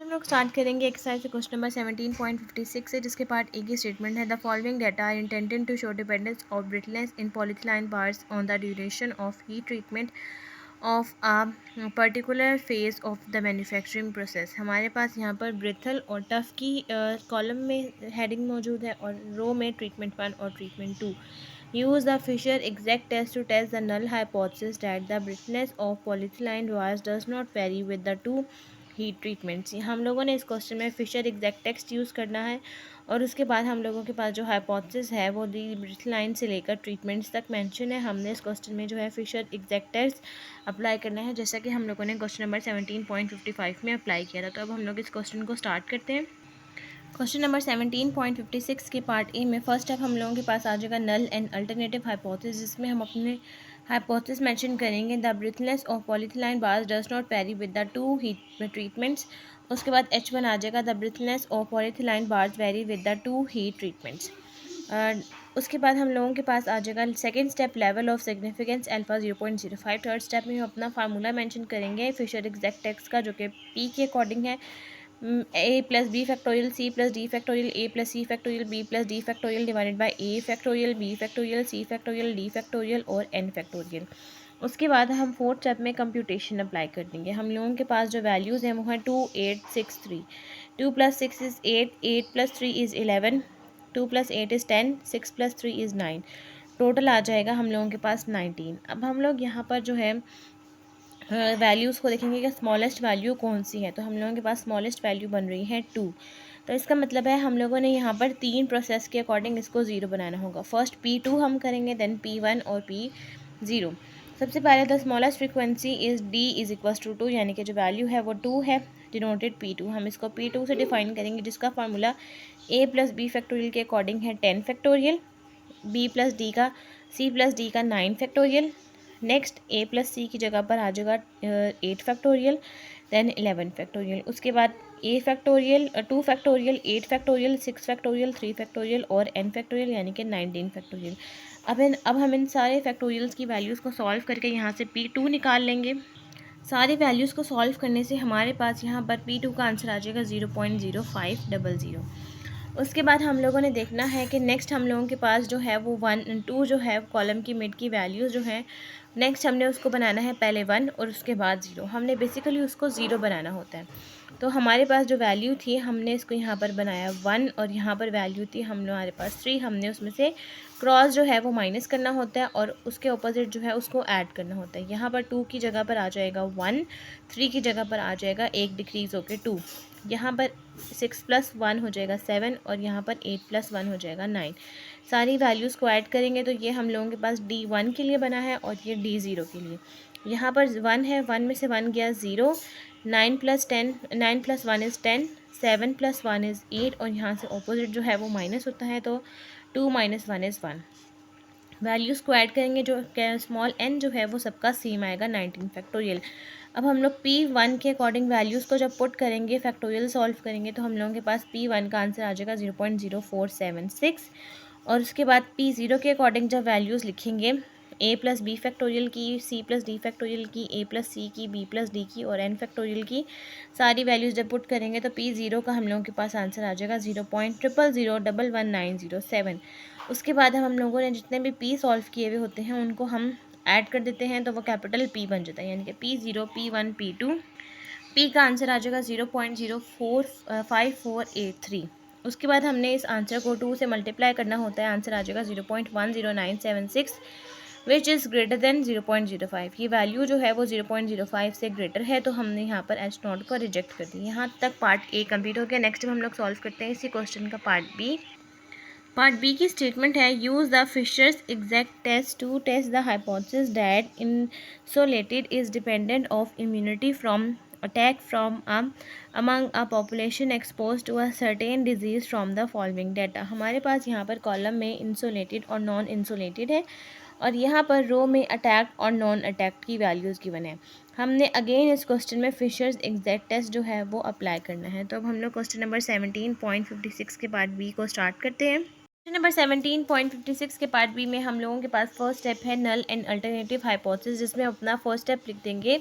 हम लोग स्टार्ट करेंगे एक्सरसाइज क्वेश्चन नंबर 17.56 से, जिसके पार्ट ए की स्टेटमेंट है the following data are intended to show dependence of brittleness in polyethylene bars on the duration of heat treatment of a particular phase of the manufacturing process. हमारे पास यहाँ पर ब्रिथल और tough की column में heading मौजूद है और रो में ट्रीटमेंट 1 और treatment 2। Use the Fisher exact test to test the null hypothesis that the brittleness of polyethylene wires does not vary with the two heat treatments. हम लोगों ने इस क्वेश्चन में फिशर एग्जैक्ट टेक्स्ट यूज़ करना है और उसके बाद हम लोगों के पास जो हाइपोथेसिस है वो दी ब्रिटलाइन से लेकर ट्रीटमेंट्स तक मेंशन है। हमने इस क्वेश्चन में जो है फिशर एग्जैक्ट टेस्ट अप्लाई करना है, जैसा कि हम लोगों ने क्वेश्चन नंबर 17.55 में अप्लाई किया था। तो अब हम लोग इस क्वेश्चन को स्टार्ट करते हैं। क्वेश्चन नंबर 17.56 के पार्ट ए में फर्स्ट स्टेप हम लोगों के पास आ जाएगा नल एंड अल्टरनेटिव हाइपोथेसिस, जिसमें हम अपने हाइपोथेसिस मेंशन करेंगे the brittleness of polyethylene bars does not vary with the two heat treatments. उसके बाद H1 आ जाएगा the brittleness of polyethylene bars vary with the two heat treatments. उसके बाद हम लोगों के पास आ जाएगा second step level of significance alpha 0.05। Third step में हम अपना फार्मूला मेंशन करेंगे फिशर एग्जैक्ट टेक्स्ट का, जो कि पी के अकॉर्डिंग है a plus B factorial C plus D factorial A plus C factorial B plus D factorial divided by A factorial B factorial C factorial D factorial और N factorial. उसके बाद हम fourth step में computation apply कर देंगे। हम लोगों के पास जो वैल्यूज़ हैं वो हैं 2 8 6 3। 2 + 6 is 8, 8 + 3 is 11, 2 + 8 is 10, 6 + 3 is 9। Total आ जाएगा हम लोगों के पास 19। अब हम लोग यहाँ पर जो है वैल्यूज़ को देखेंगे कि स्मॉलेस्ट वैल्यू कौन सी है। तो हम लोगों के पास स्मॉलेस्ट वैल्यू बन रही है 2। तो इसका मतलब है हम लोगों ने यहाँ पर 3 प्रोसेस के अकॉर्डिंग इसको 0 बनाना होगा। फर्स्ट P2 हम करेंगे, देन P1 और P0। सबसे पहले the smallest frequency is D is equals to 2, यानी कि जो वैल्यू है वो 2 है, डिनोटेड P2। हम इसको P2 से डिफाइन करेंगे, जिसका formula a plus B factorial के अकॉर्डिंग है 10 फैक्टोरियल, b प्लस डी का c प्लस डी का 9 factorial. Next a plus C की जगह पर आ जाएगा 8 फैक्टोरियल, देन 11 फैक्टोरियल। उसके बाद a factorial 2 factorial 8 factorial 6 factorial 3 factorial और n फैक्टोरियल, यानी कि 19 फैक्टोरियल। अब हम इन सारे फैक्टोरियल्स की वैल्यूज़ को सॉल्व करके यहाँ से P2 निकाल लेंगे। सारी वैल्यूज़ को सॉल्व करने से हमारे पास यहाँ पर P2 का आंसर आ जाएगा 0.0500। उसके बाद हम लोगों ने देखना है कि नेक्स्ट हम लोगों के पास जो है वो 1 2 जो है कॉलम की मिड की वैल्यूज़ जो है, नेक्स्ट हमने उसको बनाना है पहले 1 और उसके बाद 0। हमने बेसिकली उसको 0 बनाना होता है। तो हमारे पास जो वैल्यू थी हमने इसको यहाँ पर बनाया 1 और यहाँ पर वैल्यू थी हमारे पास 3। हमने उसमें से क्रॉस जो है वो माइनस करना होता है और उसके ऑपोजिट जो है उसको ऐड करना होता है। यहाँ पर 2 की जगह पर आ जाएगा 1, 3 की जगह पर आ जाएगा 1 डिक्रीज़ होकर 2। यहाँ पर 6 + 1 हो जाएगा 7 और यहाँ पर 8 + 1 हो जाएगा 9। सारी वैल्यूज़ को ऐड करेंगे तो ये हम लोगों के पास D1 के लिए बना है और ये D0 के लिए। यहाँ पर 1 है, 1 में से 1 गया 0, 9 + 1 इज़ 10, 7 + 1 इज़ 8 और यहाँ से ऑपोजिट जो है वो माइनस होता है, तो 2 - 1 इज़ 1। वैल्यूज़ को ऐड करेंगे, जो स्मॉल n जो है वो सबका सेम आएगा 19 फैक्टोरियल। अब हम लोग P1 के अकॉर्डिंग वैल्यूज़ को जब पुट करेंगे, फैक्टोरियल सॉल्व करेंगे, तो हम लोगों के पास P1 का आंसर आ जाएगा 0.0476। और उसके बाद P0 के अकॉर्डिंग जब वैल्यूज़ लिखेंगे a प्लस बी फैक्टोरियल की, c प्लस डी फैक्टोरियल की, a प्लस सी की, b प्लस डी की और n फैक्टोरियल की सारी वैल्यूज़ जब पुट करेंगे तो P0 का हम लोगों के पास आंसर आ जाएगा 0.00011907। उसके बाद हम लोगों ने जितने भी P सॉल्व किए हुए होते हैं उनको हम ऐड कर देते हैं, तो वो कैपिटल P बन जाता है, यानी कि P0 P1 P2। P का आंसर आ जाएगा 0.045483। उसके बाद हमने इस आंसर को 2 से मल्टीप्लाई करना होता है, आंसर आ जाएगा 0.10976 विच इज़ ग्रेटर देन 0.05। ये वैल्यू जो है वो 0.05 से ग्रेटर है, तो हमने यहाँ पर H0 को रिजेक्ट कर दी। यहाँ तक पार्ट ए कंप्लीट हो गया। नेक्स्ट हम लोग सॉल्व करते हैं इसी क्वेश्चन का पार्ट बी। पार्ट बी की स्टेटमेंट है use the Fisher's exact test to test the hypothesis that inoculated is dependent of immunity from attack from among a population exposed to a certain disease from the following data। हमारे पास यहाँ पर column में इंसोलेटेड और non इंसोलेटेड है और यहाँ पर रो में अटैक्ड और नॉन अटैक्ड की वैल्यूज़ गिवन है। हमने अगेन इस क्वेश्चन में फिशर्स एग्जैक्ट टेस्ट जो है वो अप्लाई करना है। तो अब हम लोग क्वेश्चन नंबर 17.56 के पार्ट बी को स्टार्ट करते हैं। क्वेश्चन नंबर 17.56 के पार्ट बी में हम लोगों के पास फर्स्ट स्टेप है नल एंड अल्टरनेटिव हाइपोथेसिस, जिसमें अपना फर्स्ट स्टेप लिख देंगे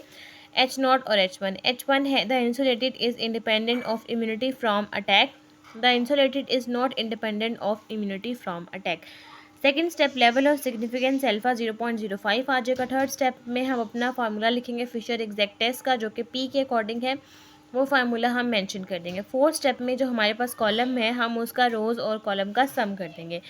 H0 और H1. H1 है the insulated is independent of immunity from attack. The insulated is not independent of immunity from attack. Second step level of significance alpha 0.05 आ जाएगा. Third step में हम अपना फार्मूला लिखेंगे फिशर एग्जैक्ट टेस्ट का, जो कि पी के अकॉर्डिंग है, वो फार्मूला हम मेंशन कर देंगे. फोर्थ स्टेप में जो हमारे पास कॉलम है हम उसका रोज़ और कॉलम का सम कर देंगे.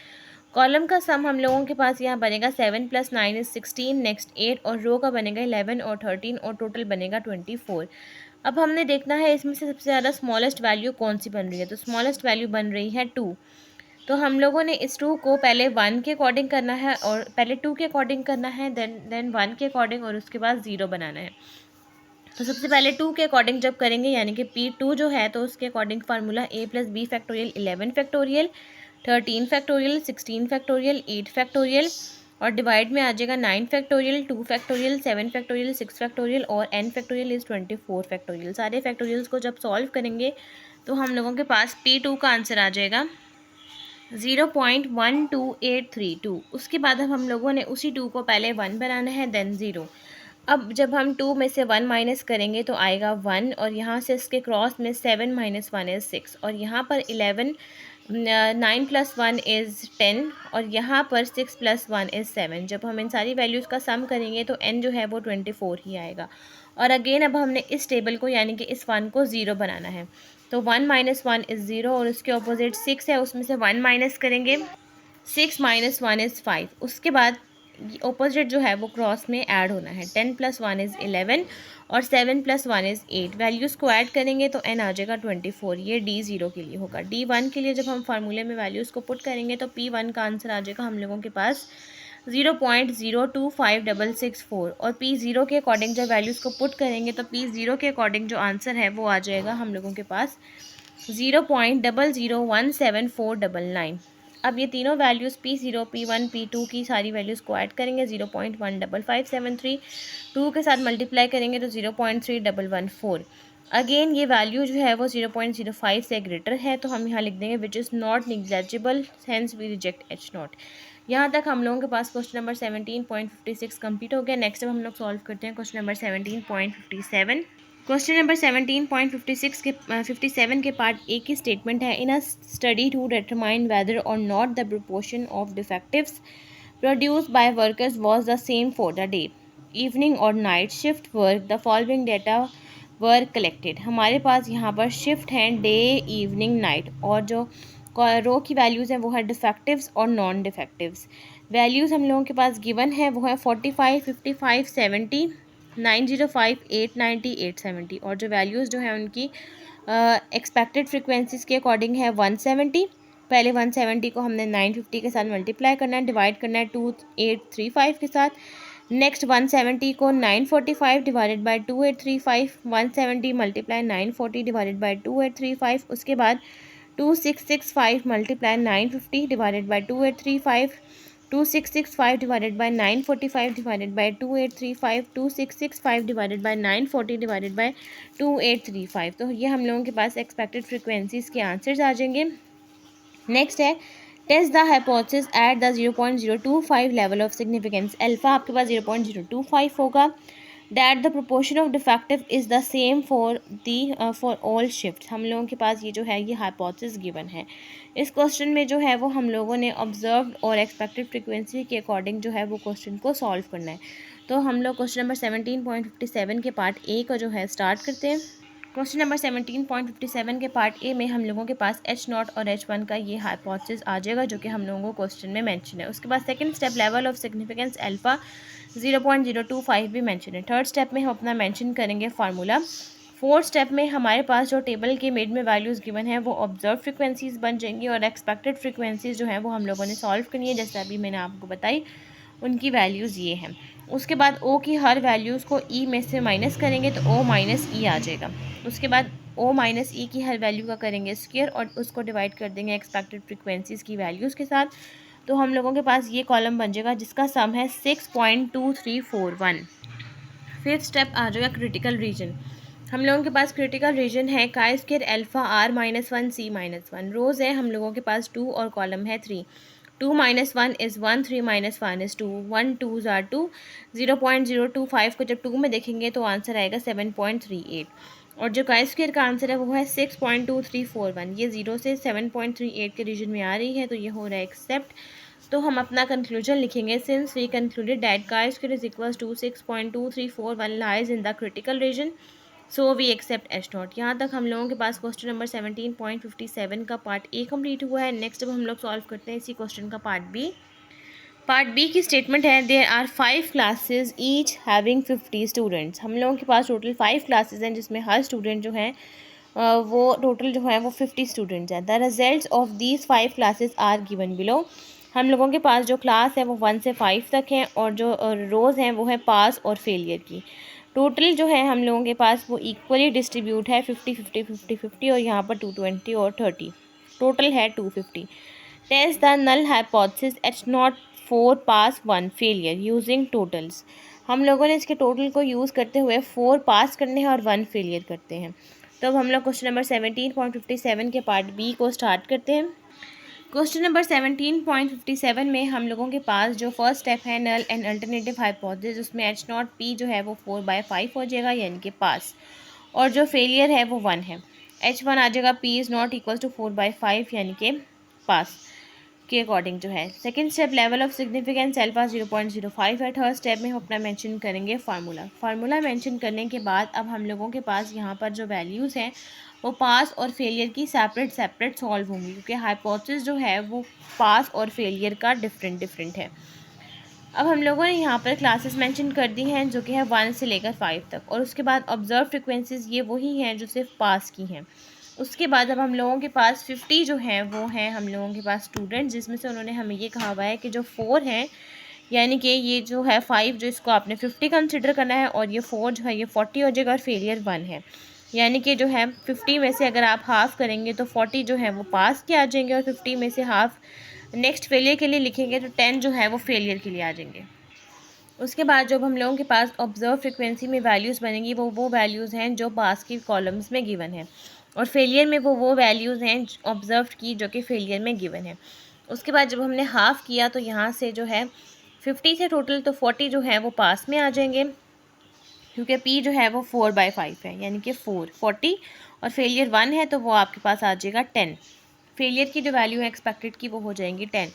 कॉलम का सम हम लोगों के पास यहाँ बनेगा 7 + 9 = 16, नेक्स्ट 8, और रो का बनेगा 11 और 13, और टोटल बनेगा 24. अब हमने देखना है इसमें से सबसे ज़्यादा स्मॉलेस्ट वैल्यू कौन सी बन रही है. तो स्मॉलेस्ट वैल्यू बन रही है 2. तो हम लोगों ने इस 2 को पहले 1 के अकॉर्डिंग करना है, और पहले 2 के अकॉर्डिंग करना है, देन 1 के अकॉर्डिंग, और उसके बाद 0 बनाना है. तो सबसे पहले 2 के अकॉर्डिंग जब करेंगे, यानी कि P2 जो है, तो उसके according formula a + b factorial 11 factorial 13 factorial 16 factorial 8 factorial, और डिवाइड में आ जाएगा 9 फैक्टोरियल 2 फैक्टोरियल 7 फैक्टोरियल 6 फैक्टोरियल, और n फैक्टोरियल इज़ 24 फैक्टोरियल. सारे फैक्टोरियल्स को जब सॉल्व करेंगे तो हम लोगों के पास P2 का आंसर आ जाएगा 0.12832. उसके बाद अब हम लोगों ने उसी 2 को पहले 1 बनाना है, देन 0. अब जब हम 2 में से 1 माइनस करेंगे तो आएगा 1, और यहाँ से इसके क्रॉस में 7 - 1 = 6, और यहाँ पर 11 9 + 1 = 10, और यहाँ पर 6 + 1 = 7. जब हम इन सारी वैल्यूज़ का सम करेंगे तो n जो है वो 24 ही आएगा. और अगेन अब हमने इस टेबल को, यानी कि इस 1 को 0 बनाना है. तो 1 - 1 = 0, और उसके ऑपोजिट 6 है, उसमें से 1 माइनस करेंगे, 6 - 1 = 5. उसके बाद ऑपोजिट जो है वो क्रॉस में ऐड होना है. 10 + 1 = 11, और 7 + 1 = 8. वैल्यूज़ को ऐड करेंगे तो n आ जाएगा 24. ये D0 के लिए होगा. D1 के लिए जब हम फार्मूले में वैल्यूज़ को पुट करेंगे तो P1 का आंसर आ जाएगा हम लोगों के पास 0.025664, और P0 के अकॉर्डिंग जब वैल्यूज़ को पुट करेंगे तो P0 के अकॉर्डिंग जो आंसर है वो आ जाएगा हम लोगों के पास 0.001749. अब ये तीनों वैल्यूज़ P0 P1 P2 की सारी वैल्यूज़ को ऐड करेंगे. 0.15573 2 के साथ मल्टीप्लाई करेंगे तो 0.3114. अगेन ये वैल्यू जो है वो 0.05 से ग्रेटर है, तो हम यहाँ लिख देंगे which is not negligible, hence we reject H0. यहाँ तक हम लोगों के पास क्वेश्चन नंबर 17.56 कंप्लीट हो गया. नेक्स्ट अब हम लोग सॉल्व करते हैं क्वेश्चन नंबर 17.57. क्वेश्चन नंबर 17.56 के 57 के पार्ट ए की स्टेटमेंट है. In a study to determine whether or not the proportion of defectives produced by workers was the same for the day, evening or night shift work. The following data were collected. हमारे पास यहाँ पर shift हैं day, evening, night, और जो रो की values हैं वो है डिफेक्टिव्स और नॉन डिफेक्टिव्स. वैल्यूज़ हम लोगों के पास गिवन है वो है 45, 55, 70, 905, 890, 870, और जो वैल्यूज़ जो है उनकी एक्सपेक्टेड फ्रिक्वेंसीज़ के अकॉर्डिंग है 170. पहले 170 को हमने 950 के साथ मल्टीप्लाई करना है, डिवाइड करना है 2835 के साथ. नेक्स्ट 170 को 945 divided by 2835, 170 multiply 940 divided by 2835. उसके बाद 2665 multiply 950 divided by 2835, 2665 divided by 945 divided by 2835, 2665 divided by 940 divided by 2835. तो ये हम लोगों के पास एक्सपेक्टेड फ्रिक्वेंसीज़ के आंसर्स आ जाएंगे. नेक्स्ट है test the hypothesis at the 0.025 level of significance. Alpha आपके पास 0.025 होगा. That the proportion of defective is the same for all shift. हम लोगों के पास ये जो है ये हाइपोथेसिस गिवन है. इस क्वेश्चन में जो है वो हम लोगों ने ऑब्जर्व्ड और एक्सपेक्टेड फ्रिक्वेंसी के अकॉर्डिंग जो है वो क्वेश्चन को सॉल्व करना है. तो हम लोग क्वेश्चन नंबर 17.57 के पार्ट ए का जो है स्टार्ट करते हैं. क्वेश्चन नंबर 17.57 के पार्ट ए में हम लोगों के पास H0 और H1 का ये हाइपोथेसिस आ जाएगा जो कि हम लोगों को क्वेश्चन में मेंशन है. उसके बाद second step level of significance alpha 0.025 भी मेंशन है. थर्ड स्टेप में हम अपना मेंशन करेंगे फार्मूला. फोर्थ स्टेप में हमारे पास जो टेबल के मिड में वैल्यूज़ गिवन है वो ऑब्जर्व फ्रिक्वेंसीज़ बन जाएंगी, और एक्सपेक्टेड फ्रिक्वेंसीज़ जो है वो हम लोगों ने सॉल्व करनी है, जैसे अभी मैंने आपको बताई उनकी वैल्यूज़ ये हैं. उसके बाद ओ की हर वैल्यूज़ को ई में से माइनस करेंगे तो ओ माइनस ई आ जाएगा. उसके बाद ओ माइनस ई की हर वैल्यू का करेंगे स्क्वायर, और उसको डिवाइड कर देंगे एक्सपेक्टेड फ्रिक्वेंसीज़ की वैल्यूज़ के साथ. तो हम लोगों के पास ये कॉलम बन जाएगा जिसका सम है 6.2341. फिफ्थ स्टेप आ जाएगा क्रिटिकल रीजन. हम लोगों के पास क्रिटिकल रीजन है chi square alpha R-1 C-1. रोज़ है हम लोगों के पास 2 और कॉलम है 3. 2 minus 1 is 1, 3 minus 1 is 2, 1 2s are 2, 0.025 को जब 2 में देखेंगे तो आंसर आएगा 7.38। और जो काई स्क्वायर का आंसर है वो है 6.2341। ये 0 से 7.38 के रीजन में आ रही है, तो ये हो रहा है एक्सेप्ट। तो हम अपना कंक्लूजन लिखेंगे, since we concluded that chi square is equals to 6.2341 lies in the critical region, so we accept H naught. यहाँ तक हम लोगों के पास क्वेश्चन नंबर 17.57 का पार्ट ए कंप्लीट हुआ है। नेक्स्ट अब हम लोग सॉल्व करते हैं इसी क्वेश्चन का पार्ट बी। पार्ट बी की स्टेटमेंट है, there are 5 classes each having 50 students. हम लोगों के पास टोटल 5 क्लासेज हैं जिसमें हर स्टूडेंट जो है वो टोटल जो है वो 50 स्टूडेंट्स हैं। The results of these 5 classes are given below. हम लोगों के पास जो क्लास है वो 1 से 5 तक हैं और जो रोज़ हैं वो है पास और फेलियर की। टोटल जो है हम लोगों के पास वो इक्वली डिस्ट्रीब्यूट है 50 50 50 50 और यहाँ पर 220 और 30, टोटल है 250। Test the null hypothesis H naught 4 pass 1 failure using totals. हम लोगों ने इसके टोटल को यूज़ करते हुए 4 पास करने हैं और 1 फेलियर करते हैं। तो अब हम लोग क्वेश्चन नंबर 17.57 के पार्ट बी को स्टार्ट करते हैं। क्वेश्चन नंबर 17.57 में हम लोगों के पास जो फर्स्ट स्टेप है नल एंड अल्टरनेटिव हाइपोथेसिस, उसमें एच नॉट पी जो है वो 4/5 हो जाएगा यानी कि पास, और जो फेलियर है वो 1 है। H1 आ जाएगा P is not equal to 4/5 यानी कि पास के अकॉर्डिंग जो है। Second step level of significance alpha 0.05 है। थर्ड स्टेप में हम अपना मेंशन करेंगे फार्मूला मेंशन करने के बाद अब हम लोगों के पास यहाँ पर जो वैल्यूज़ हैं वो पास और फेलियर की सेपरेट सॉल्व होंगी, क्योंकि हाइपोथेसिस जो है वो पास और फेलियर का डिफरेंट है। अब हम लोगों ने यहाँ पर क्लासेस मेंशन कर दी हैं जो कि है 1 से लेकर 5 तक, और उसके बाद ऑब्जर्व फ्रिक्वेंसीज ये वही हैं जो सिर्फ पास की हैं। उसके बाद अब हम लोगों के पास 50 जो हैं वो हैं हम लोगों के पास स्टूडेंट, जिसमें से उन्होंने हमें ये कहा हुआ है कि जो 4 हैं यानी कि ये जो है 5 जो इसको आपने 50 कंसिडर करना है, और ये 4 जो है ये 40 हो जाएगा और फेलियर 1 है। यानी कि जो है 50 में से अगर आप हाफ़ करेंगे तो 40 जो है वो पास के आ जाएंगे, और 50 में से हाफ़ नेक्स्ट फेलियर के लिए लिखेंगे तो 10 जो है वो फेलियर के लिए आ जाएंगे। उसके बाद जब हम लोगों के पास ऑब्जर्व फ्रिक्वेंसी में वैल्यूज़ बनेंगी वो वैल्यूज़ हैं जो पास की कॉलम्स में गिवन है, और फेलियर में वो वैल्यूज़ हैं ऑब्जर्व की जो कि फेलियर में गिवन है। उसके बाद जब हमने हाफ़ किया तो यहाँ से जो है 50 से टोटल तो 40 जो है वो पास में आ जाएंगे, क्योंकि P जो है वो 4/5 है यानी कि 40 और फेलियर 1 है तो वो आपके पास आ जाएगा 10। फेलियर की जो वैल्यू है एक्सपेक्टेड की वो हो जाएंगी 10।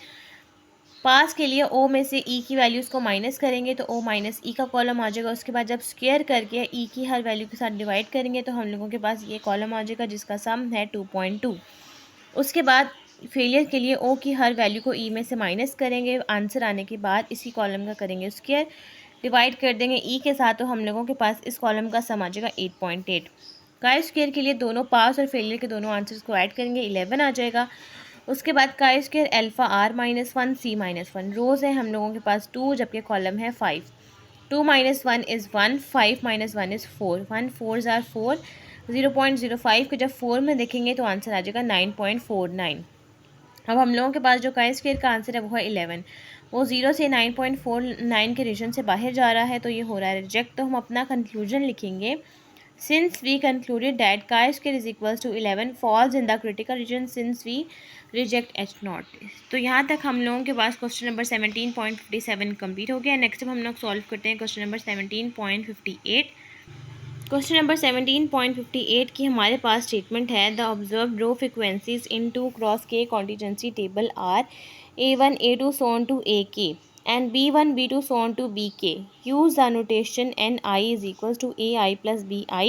पास के लिए O में से E की वैल्यूज़ को माइनस करेंगे तो O माइनस E का कॉलम आ जाएगा। उसके बाद जब स्क्वायर करके E की हर वैल्यू के साथ डिवाइड करेंगे तो हम लोगों के पास ये कॉलम आ जाएगा जिसका सम है 2.2। उसके बाद फेलियर के लिए O की हर वैल्यू को E में से माइनस करेंगे, आंसर आने के बाद इसी कॉलम का करेंगे स्क्वायर, डिवाइड कर देंगे E के साथ, तो हम लोगों के पास इस कॉलम का सम आ जाएगा 8.8। काई स्क्वायर के लिए दोनों पास और फेलियर के दोनों आंसर्स को ऐड करेंगे 11 आ जाएगा। उसके बाद chi square alpha R-1 C-1 रोज़ है हम लोगों के पास 2 जबकि कॉलम है 5। 2 minus 1 is 1, 5 minus 1 is 4, 1 4s are 4, 0.05 को जब 4 में देखेंगे तो आंसर आ जाएगा 9.49। अब हम लोगों के पास जो काई स्क्वायर का आंसर है वो है 11, वो 0 से 9.49 के रीजन से बाहर जा रहा है तो ये हो रहा है रिजेक्ट। तो हम अपना कंक्लूजन लिखेंगे, since we concluded that chi-square is equals to 11 falls in the critical region since we reject h naught। तो यहाँ तक हम लोगों के पास क्वेश्चन नंबर 17.57 कंप्लीट हो गया। नेक्स्ट अब हम लोग सॉल्व करते हैं क्वेश्चन नंबर 17.58। क्वेश्चन नंबर 17.58 की हमारे पास स्टेटमेंट है, the observe row frequencies in 2x k contingency table are A1 A2 so on to AK and B1 B2 so on to BK. Use the notation NI is equals to AI plus BI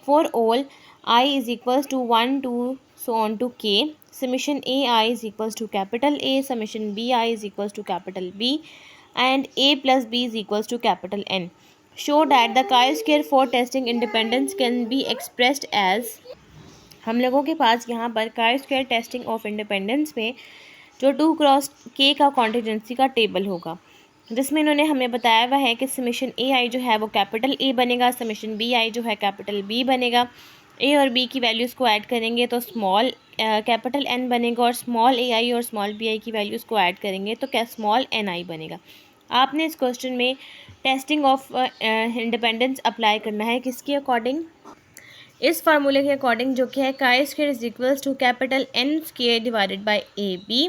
for all I is equals to 1 2 so on to K. Summation AI is equals to capital A, summation BI is equals to capital B, and A plus B is equals to capital N. Show that the chi-square for testing independence can be expressed as। हम लोगों के पास यहाँ पर chi-square testing of independence में जो 2x k का contingency का table होगा, जिसमें इन्होंने हमें बताया हुआ है कि समेशन AI जो है वो कैपिटल A बनेगा, समेशन BI जो है कैपिटल B बनेगा। A और B की वैल्यूज़ को ऐड करेंगे तो स्मॉल कैपिटल N बनेगा, और स्मॉल AI और स्मॉल BI की वैल्यूज़ को ऐड करेंगे तो क्या स्मॉल NI बनेगा। आपने इस क्वेश्चन में टेस्टिंग ऑफ इंडिपेंडेंस अप्लाई करना है किसके अकॉर्डिंग, इस फार्मूले के अकॉर्डिंग जो कि है chi square is equals to capital N square divided by AB,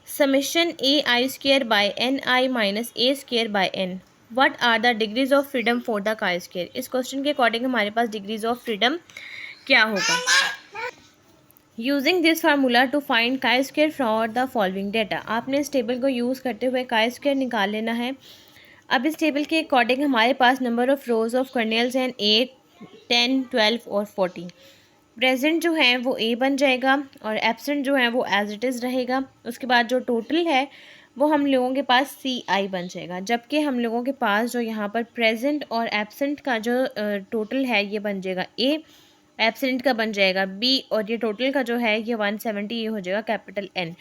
summation A I square by N I minus A square by N, what are the degrees of freedom for the chi square. इस question के according हमारे पास degrees of freedom क्या होगा। Using this formula to find chi square for the following data, आपने इस table को use करते हुए काई स्क्र निकाल लेना है। अब इस टेबल के अकॉर्डिंग हमारे पास number of rows of kernels हैं 8, 10, 12 और 14। प्रेजेंट जो है वो ए बन जाएगा और एब्सेंट जो है वो एज इट इज़ रहेगा। उसके बाद जो टोटल है वो हम लोगों के पास सी आई बन जाएगा, जबकि हम लोगों के पास जो यहाँ पर प्रेजेंट और एब्सेंट का जो टोटल है ये बन जाएगा ए, एब्सेंट का बन जाएगा बी, और ये टोटल का जो है ये 170 ये हो जाएगा कैपिटल एन।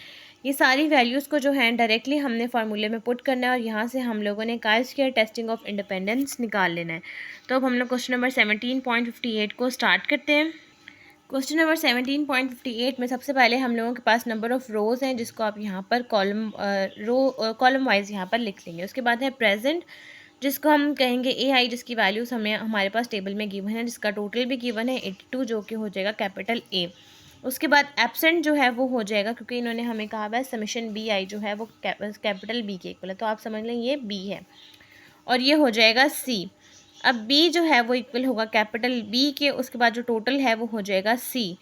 ये सारी वैल्यूज़ को जो है डायरेक्टली हमने फार्मूले में पुट करना है और यहाँ से हम लोगों ने chi square testing of independence निकाल लेना है। तो अब हम लोग क्वेश्चन नंबर 17.58 को स्टार्ट करते हैं। क्वेश्चन नंबर 17.58 में सबसे पहले हम लोगों के पास नंबर ऑफ़ रोज़ हैं, जिसको आप यहाँ पर कॉलम वाइज यहाँ पर लिख लेंगे। उसके बाद है प्रेजेंट, जिसको हम कहेंगे ए आई, जिसकी वैल्यूज़ हमें हमारे पास टेबल में गिवन है, जिसका टोटल भी गिवन है 82, जो कि हो जाएगा कैपिटल ए। उसके बाद एब्सेंट जो है वो हो जाएगा, क्योंकि इन्होंने हमें कहा है समेशन बी आई जो है वो कैपिटल बी के इक्वल है, तो आप समझ लें ये बी है, और ये हो जाएगा सी। अब बी जो है वो इक्वल होगा कैपिटल बी के, उसके बाद जो टोटल है वो हो जाएगा सी।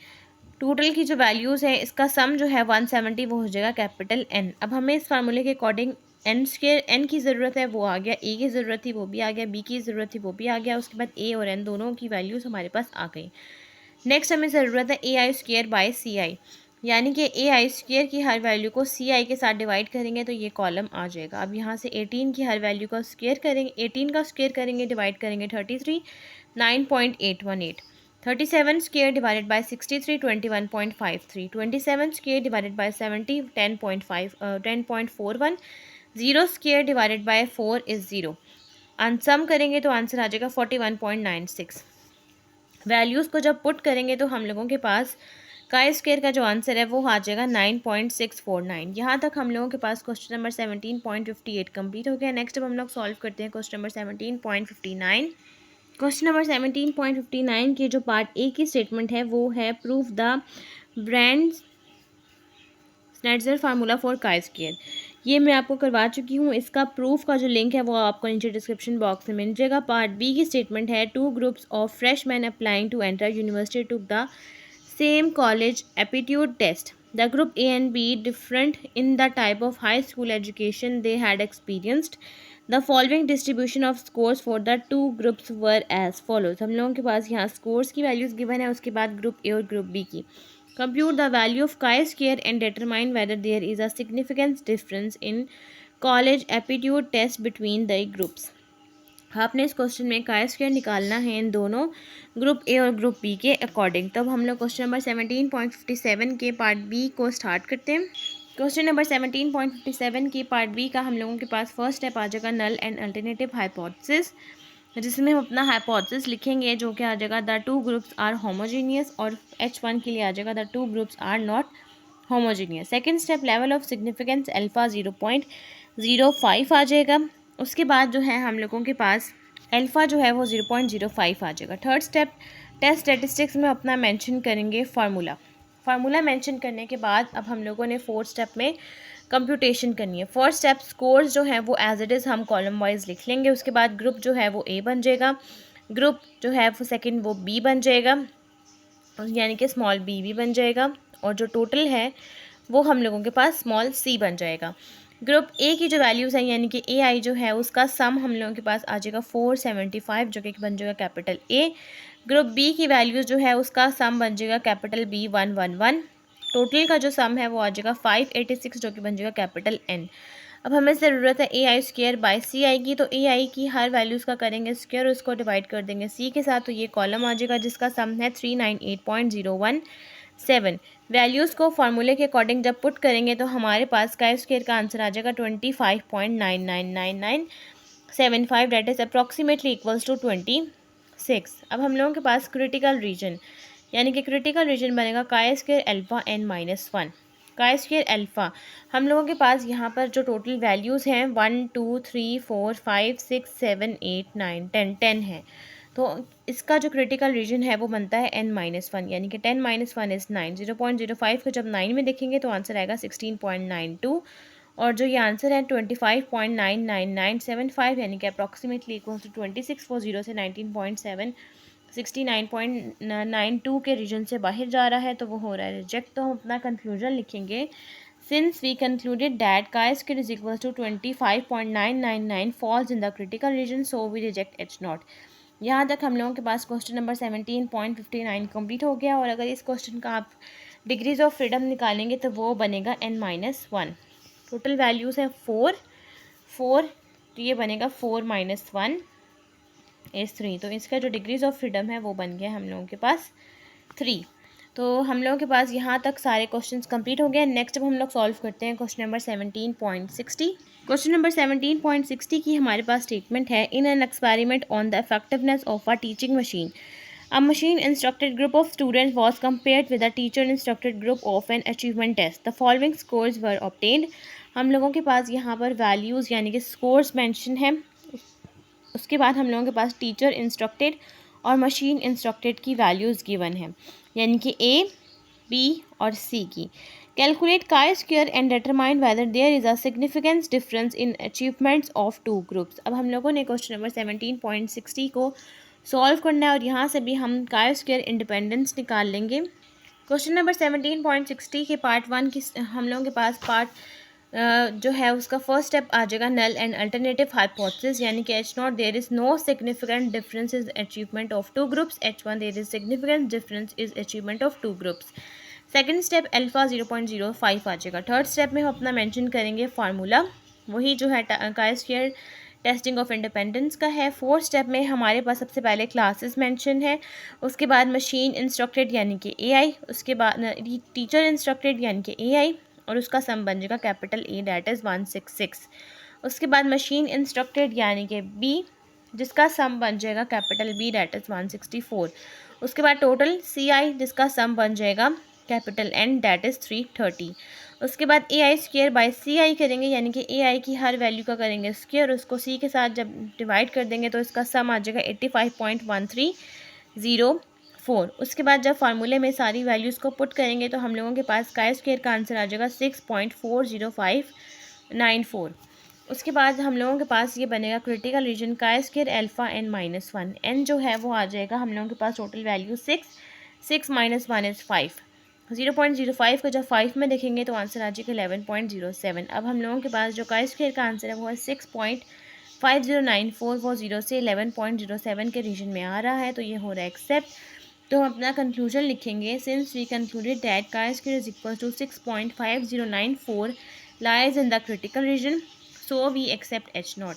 टोटल की जो वैल्यूज़ है इसका सम जो है 170 वो हो जाएगा कैपिटल एन। अब हमें इस फार्मूले के अकॉर्डिंग एन की ज़रूरत है वो आ गया, ए की ज़रूरत थी वो भी आ गया, बी की ज़रूरत थी वो भी आ गया। उसके बाद ए और एन दोनों की वैल्यूज़ हमारे पास आ गई। नेक्स्ट हमें ज़रूरत है ए आई स्क्र बाय सी आई, यानी कि ए आई स्क्र की हर वैल्यू को सी आई के साथ डिवाइड करेंगे तो ये कॉलम आ जाएगा। अब यहाँ से 18 की हर वैल्यू का स्क्र करेंगे, 18 का स्क्र करेंगे, डिवाइड करेंगे 33, 9.818। 37 square divided by 63, 21.53। 27 square divided by 70, 10.41। 0 square divided by 4 is 0। सम करेंगे तो आंसर आ जाएगा 41.96। वैल्यूज़ को जब पुट करेंगे तो हम लोगों के पास काई स्क्वायर का जो आंसर है वो आ जाएगा 9.649। यहाँ तक हम लोगों के पास क्वेश्चन नंबर 17.58 कंप्लीट हो गया। नेक्स्ट अब हम लोग सॉल्व करते हैं क्वेश्चन नंबर 17.59। क्वेश्चन नंबर 17.59 की जो पार्ट ए की स्टेटमेंट है वो है prove the Brandt Snedecor formula for chi square. ये मैं आपको करवा चुकी हूँ, इसका प्रूफ का जो लिंक है वो आपको नीचे डिस्क्रिप्शन बॉक्स में मिल जाएगा। पार्ट बी की स्टेटमेंट है 2 groups of freshman applying to enter university to the same college aptitude test. The group A and B different in the type of high school education they had experienced. The following distribution of scores for the two groups were as follows. हम लोगों के पास यहाँ scores की values given है, उसके बाद group A और group B की। Compute the value of chi-square and determine whether there is a significant difference in college aptitude test between the groups. आपने इस क्वेश्चन में काई स्क्वायर निकालना है इन दोनों ग्रुप ए और ग्रुप बी के अकॉर्डिंग। तब हम लोग क्वेश्चन नंबर 17.57 के पार्ट बी को स्टार्ट करते हैं। क्वेश्चन नंबर 17.57 की पार्ट बी का हम लोगों के पास फर्स्ट स्टेप आ जाएगा नल एंड अल्टरनेटिव हाइपोथेसिस, जिसमें हम अपना हाइपोथेसिस लिखेंगे जो कि आ जाएगा the two groups are homogeneous, और H1 के लिए आ जाएगा the two groups are not homogeneous. Second step level of significance alpha 0.05 आ जाएगा। उसके बाद जो है हम लोगों के पास अल्फ़ा जो है वो 0.05 आ जाएगा। थर्ड स्टेप टेस्ट स्टैटिस्टिक्स में अपना मेंशन करेंगे फार्मूला मेंशन करने के बाद अब हम लोगों ने फोर्थ स्टेप में कंप्यूटेशन करनी है। फर्स्ट स्टेप स्कोर्स जो है वो एज इट इज़ हम कॉलम वाइज लिख लेंगे। उसके बाद ग्रुप जो है वो ए बन जाएगा, ग्रुप जो है वो सेकेंड वो बी बन जाएगा, यानी कि स्मॉल बी भी बन जाएगा, और जो टोटल है वो हम लोगों के पास स्मॉल सी बन जाएगा। ग्रुप ए की जो वैल्यूज़ हैं यानी कि ए आई जो है उसका सम हम लोगों के पास आ जाएगा 475, जो कि बन जाएगा कैपिटल ए। ग्रुप बी की वैल्यूज़ जो है उसका सम बन जाएगा कैपिटल बी 111। टोटल का जो सम है वो आ जाएगा 586, जो कि बन जाएगा कैपिटल एन। अब हमें ज़रूरत है ए आई स्क्वायर बाय सी आई की, तो ए आई की हर वैल्यूज़ का करेंगे स्क्वायर, उसको डिवाइड कर देंगे सी के साथ, तो ये कॉलम आ जाएगा जिसका सम है 398.017। वैल्यूज़ को फार्मूले के अकॉर्डिंग जब पुट करेंगे तो हमारे पास काई स्क्वायर का आंसर आ जाएगा 25.999975, that is approximately equals to 26। अब हम लोगों के पास क्रिटिकल रीजन, यानी कि क्रिटिकल रीजन बनेगा chi square alpha n-1। Chi square alpha हम लोगों के पास यहाँ पर जो टोटल वैल्यूज़ हैं 1 2 3 4 5 6 7 8 9 10 10 है, तो इसका जो क्रिटिकल रीजन है वो बनता है n-1, यानी कि 10 - 1 इज़ 9। 0.05 को जब 9 में देखेंगे तो आंसर आएगा 16.92, और जो ये आंसर है 25.99975, यानी कि अप्रॉक्सीमेटली इक्वल टू 26, वो 0 से 19.7 69.92 के रीजन से बाहर जा रहा है, तो वो हो रहा है रिजेक्ट। तो हम अपना कंक्लूजन लिखेंगे, since we concluded that chi² is equal to 25.999 falls in the critical region, so we reject H0। यहाँ तक हम लोगों के पास क्वेश्चन नंबर 17.59 कंप्लीट हो गया। और अगर इस क्वेश्चन का आप डिग्रीज ऑफ फ्रीडम निकालेंगे तो वो बनेगा n-1। टोटल वैल्यूज़ हैं 4, तो ये बनेगा 4 - 1 इज़ 3। तो इसका जो डिग्रीज ऑफ फ्रीडम है वो बन गया हम लोगों के पास 3। तो हम लोगों के पास यहाँ तक सारे क्वेश्चंस कंप्लीट हो गए। नेक्स्ट अब हम लोग सॉल्व करते हैं क्वेश्चन नंबर 17.60। क्वेश्चन नंबर 17.60 की हमारे पास स्टेटमेंट है, in an experiment on the effectiveness of a teaching machine, a machine instructed group of students was compared with a teacher instructed group of an achievement test. The following scores were obtained। हम लोगों के पास यहाँ पर values यानी कि scores mention है, उसके बाद हम लोगों के पास टीचर इंस्ट्रक्टेड और मशीन इंस्ट्रक्टेड की वैल्यूज़ गिवन है, यानी कि A, B और C की। Calculate chi² and determine whether there is a significance difference in achievements of two groups. अब हम लोगों ने क्वेश्चन नंबर 17.60 को सॉल्व करना है और यहाँ से भी हम chi² इंडिपेंडेंस निकाल लेंगे। क्वेश्चन नंबर 17.60 के पार्ट 1 की हम लोगों के पास पार्ट जो है उसका फर्स्ट स्टेप आ जाएगा नल एंड अल्टरनेटिव हाइपोथेसिस, यानी कि H0 there is no significant difference is achievement of two groups, H1 there is significant difference is achievement of two groups. Second step alpha 0.05 आ जाएगा। Third step में हम अपना mention करेंगे formula, वही जो है chi² टेस्टिंग ऑफ इंडिपेंडेंस का है। फोर्थ स्टेप में हमारे पास सबसे पहले क्लासेस मेंशन है, उसके बाद मशीन इंस्ट्रक्टेड यानी कि AI, उसके बाद टीचर इंस्ट्रक्टेड यानी कि AI, और उसका सम बन जाएगा कैपिटल A दैट इज़ 166। उसके बाद मशीन इंस्ट्रक्टेड यानी कि B, जिसका सम बन जाएगा कैपिटल B दैट इज़ 164। उसके बाद टोटल CI, जिसका सम बन जाएगा कैपिटल N दैट इज़ 330। उसके बाद AI² बाय CI करेंगे, यानी कि AI की हर वैल्यू का करेंगे स्क्वायर, उसको C के साथ जब डिवाइड कर देंगे तो इसका सम आ जाएगा 85.1304। उसके बाद जब फार्मूले में सारी वैल्यूज़ को पुट करेंगे तो हम लोगों के पास chi² का आंसर आ जाएगा 6.40594। उसके बाद हम लोगों के पास ये बनेगा critical reason chi² alpha n-1। n जो है वो आ जाएगा हम लोगों के पास टोटल वैल्यू 6 - 1 इज़ 5। 0.05 को जब 5 में देखेंगे तो आंसर आ जाएगा 11.07। अब हम लोगों के पास जो chi² का आंसर है वो है 6.5094, वो 0 से 11.07 के रीजन में आ रहा है, तो ये हो रहा है एक्सेप्ट। तो हम अपना कंक्लूजन लिखेंगे, since we concluded that chi² is equal to 6.5094 lies in the critical region, so we accept H0।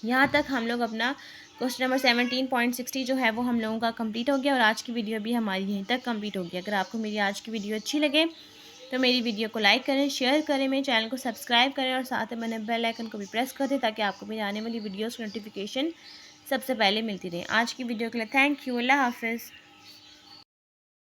यहाँ तक हम लोग अपना क्वेश्चन नंबर 17.60 जो है वो हम लोगों का कंप्लीट हो गया, और आज की वीडियो भी हमारी यहीं तक कंप्लीट हो गई। अगर आपको मेरी आज की वीडियो अच्छी लगे तो मेरी वीडियो को लाइक करें, शेयर करें, मेरे चैनल को सब्सक्राइब करें और साथ में मैंने बेल आइकन को भी प्रेस कर दें ताकि आपको मेरी आने वाली वीडियोस नोटिफिकेशन सबसे पहले मिलती रहे। आज की वीडियो के लिए थैंक यू। अल्लाह हाफिज़।